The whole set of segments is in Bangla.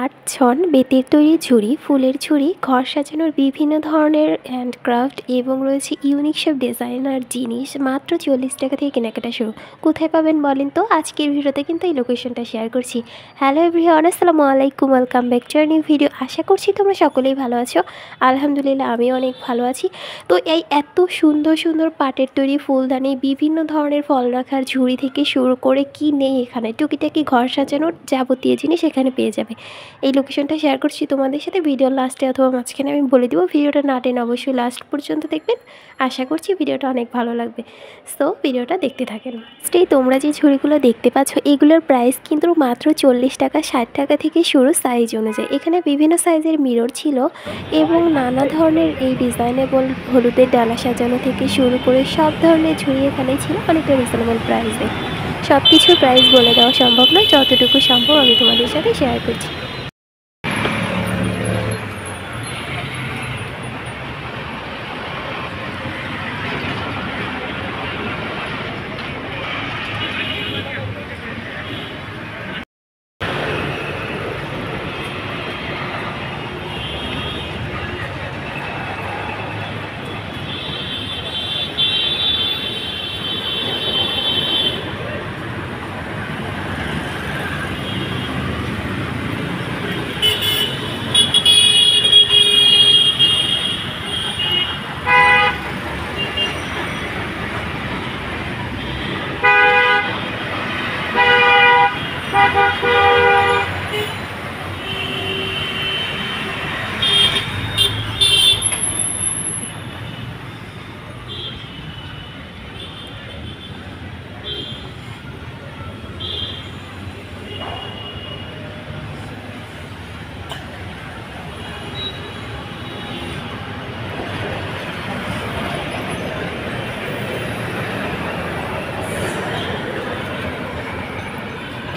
পাট, ছন, বেতের তৈরি ঝুড়ি, ফুলের ঝুড়ি, ঘর সাজানোর বিভিন্ন ধরনের হ্যান্ডক্রাফট এবং রয়েছে ইউনিক সব ডিজাইনার জিনিস মাত্র 40 টাকা থেকে কেনাকাটা শুরু। কোথায় পাবেন বলেন তো? আজকের ভিডিওতে কিন্তু এই লোকেশনটা শেয়ার করছি। হ্যালো এভরিওয়ান, আসসালামু আলাইকুম, welcome back to our new video. আশা করছি তোমরা সকলেই ভালো আছো। আলহামদুলিল্লাহ আমিও অনেক ভালো আছি। তো এই এত সুন্দর সুন্দর পাটের তৈরি ফুলদানি, বিভিন্ন ধরনের ফল রাখার ঝুড়ি থেকে শুরু করে কি নেই এখানে, টুকিটাকি ঘর সাজানোর যাবতীয় জিনিস এখানে পেয়ে যাবে। এই লোকেশনটা শেয়ার করছি তোমাদের সাথে। ভিডিওর লাস্টে অথবা মাঝখানে আমি বলে দিব। ভিডিওটা না টেনে অবশ্যই লাস্ট পর্যন্ত দেখবেন। আশা করছি ভিডিওটা অনেক ভালো লাগবে। সো ভিডিওটা দেখতে থাকেন। স্টেই তোমরা যে ঝুড়িগুলো দেখতে পাচ্ছ এগুলোর প্রাইস কিন্তু মাত্র 40 টাকা, 60 টাকা থেকে শুরু সাইজ অনুযায়ী। এখানে বিভিন্ন সাইজের মিরর ছিল এবং নানা ধরনের এই ডিজাইনেবল হলুদের ডালা সাজানো থেকে শুরু করে সব ধরনের ঝুড়ি এখানে ছিল অনেকটা রিজনেবল প্রাইসে। সব কিছুর প্রাইস বলে দেওয়া সম্ভব নয়, যতটুকু সম্ভব আমি তোমাদের সাথে শেয়ার করছি।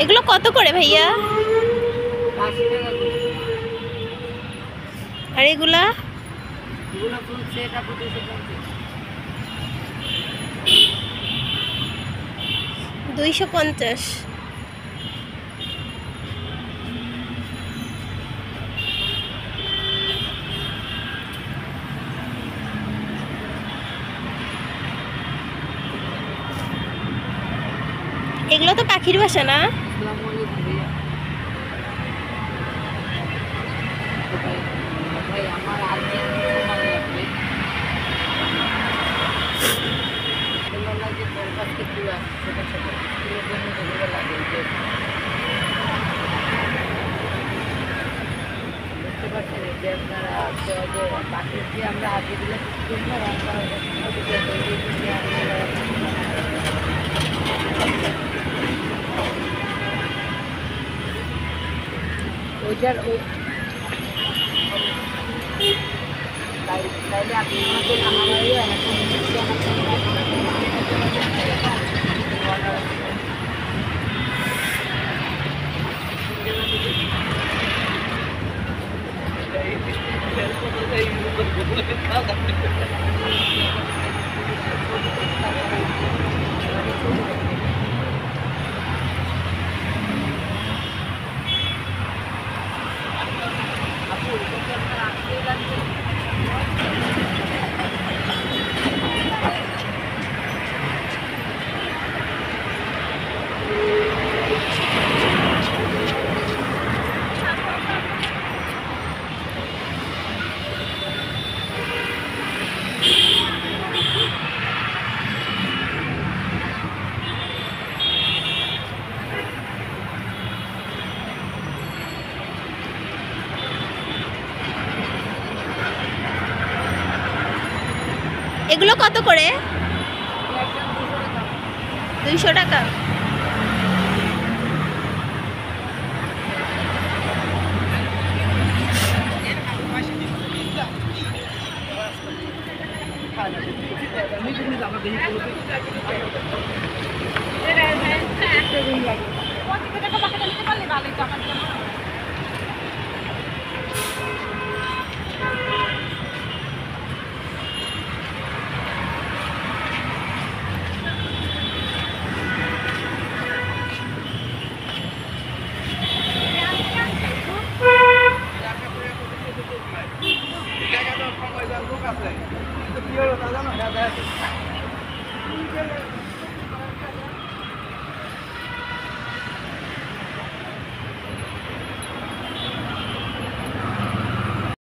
এগুলো কত করে ভাইয়া? আর এগুলা 250। এগুলো তো পাখির বাসা না? আমরা আগে দিলে ওইটার তাইলে আপনি এগুলো কত করে? 200 টাকা। লোক আছে, কি হলো তা জানো?